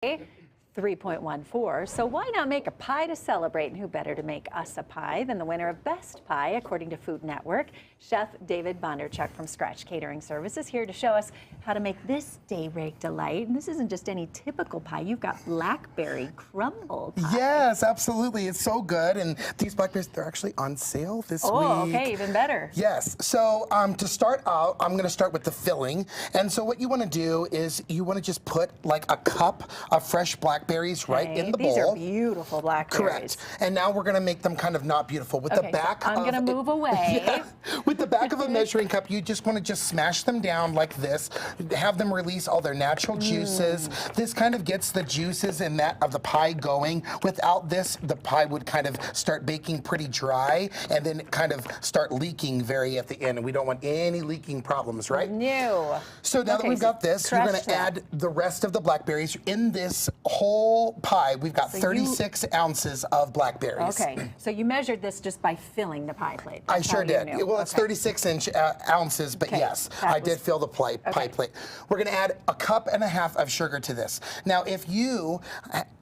3.14. So why not make a pie to celebrate? And who better to make us a pie than the winner of Best Pie, according to Food Network? Chef David Bondarchuk from Scratch Catering Services here to show us how to make this Daybreak delight. And this isn't just any typical pie. You've got blackberry crumble pie. Yes, absolutely. It's so good. And these blackberries, they're actually on sale this week. Oh, okay, even better. Yes. So to start out, I'm going to start with the filling. And so what you want to do is you want to just put like a cup of fresh blackberries right in the bowl. These are beautiful blackberries. Correct. And now we're going to make them kind of not beautiful. With the back so I'm going to move away. Yeah, with the back of a measuring cup, you just want to smash them down like this. Have them release all their natural juices. This kind of gets the juices in that of the pie going. Without this, the pie would kind of start baking pretty dry and then kind of start leaking very at the end. And we don't want any leaking problems, right? No. So now that we've got this, you're going to add the rest of the blackberries in this whole pie. We've got 36 ounces of blackberries. Okay, so you measured this just by filling the pie plate. I sure did. Well, it's 36 ounces, but yes, I did fill the pie plate. We're going to add a cup and a half of sugar to this. Now, if you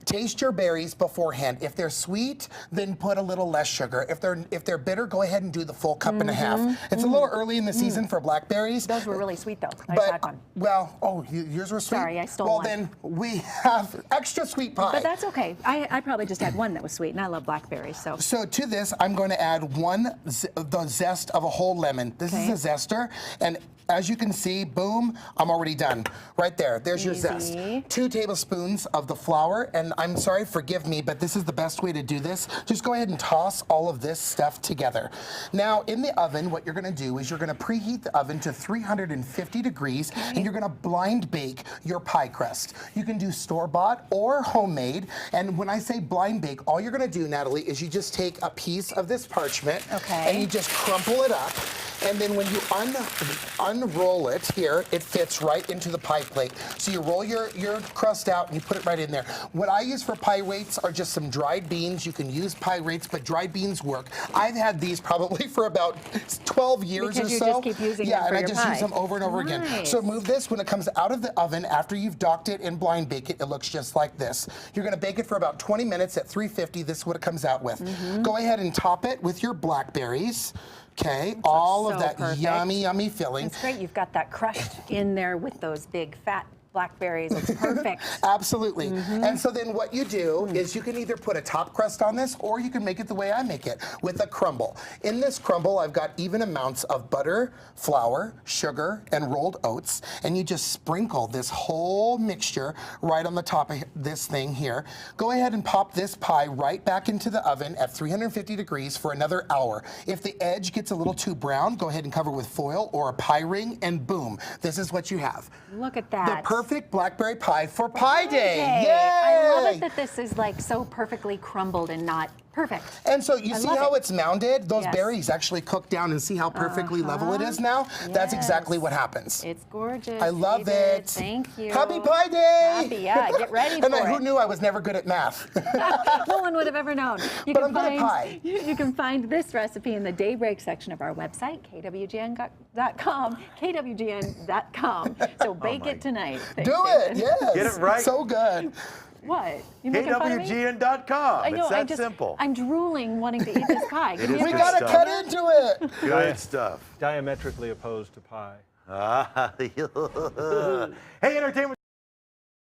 taste your berries beforehand. If they're sweet, then put a little less sugar. If they're bitter, go ahead and do the full cup and a half. It's a little early in the season for blackberries. Those were really sweet, though. I had one. Well, oh, yours were sweet? Sorry, I stole one. Well, then we have extra sweet pie. But that's okay. I probably just had one that was sweet, and I love blackberries. So to this, I'm going to add the zest of a whole lemon. This is a zester, and as you can see, boom, I'm already done. Right there, there's your zest. 2 tablespoons of the flour, and I'm sorry, forgive me, but this is the best way to do this. Just go ahead and toss all of this stuff together. Now, in the oven, what you're gonna do is you're gonna preheat the oven to 350 degrees, and you're gonna blind bake your pie crust. You can do store-bought or homemade, and when I say blind bake, all you're gonna do, Natalie, is you just take a piece of this parchment, and you just crumple it up, and then when you unroll it here, it fits right into the pie plate. So you roll your crust out and you put it right in there. What I use for pie weights are just some dried beans. You can use pie weights, but dried beans work. I've had these probably for about 12 years or so. Because you just keep using them for and I your just pie. use them over and over again. So move this when it comes out of the oven after you've docked it and blind bake it. It looks just like this. You're going to bake it for about 20 minutes at 350. This is what it comes out with. Go ahead and top it with your blackberries. Okay, all of that yummy, yummy filling. It's great. You've got that crushed in there with those big fat blackberries. It's perfect. Absolutely. And so then what you do is you can either put a top crust on this or you can make it the way I make it with a crumble. In this crumble, I've got even amounts of butter, flour, sugar, and rolled oats. And you just sprinkle this whole mixture right on the top of this thing here. Go ahead and pop this pie right back into the oven at 350 degrees for another hour. If the edge gets a little too brown, go ahead and cover with foil or a pie ring, and boom, this is what you have. Look at that. The perfect blackberry pie for Pie Day. Yay! I love it that this is like so perfectly crumbled and not perfect. And so you see how it's mounded? Those berries actually cook down, and see how perfectly level it is now? That's exactly what happens. It's gorgeous. I love it. Thank you. Happy Pie Day! Happy, yeah. Get ready for and it. Who knew I was never good at math? No one would have ever known. But I'm good at pie. You can find this recipe in the Daybreak section of our website, kwgn.com, kwgn.com. So bake it tonight. Do it, yes. Get it right. So good. What? You making fun of me? kwgn.com. I know, it's that simple. I'm drooling wanting to eat this pie. We got to cut into it. Good stuff. Diametrically opposed to pie. Hey, entertainment.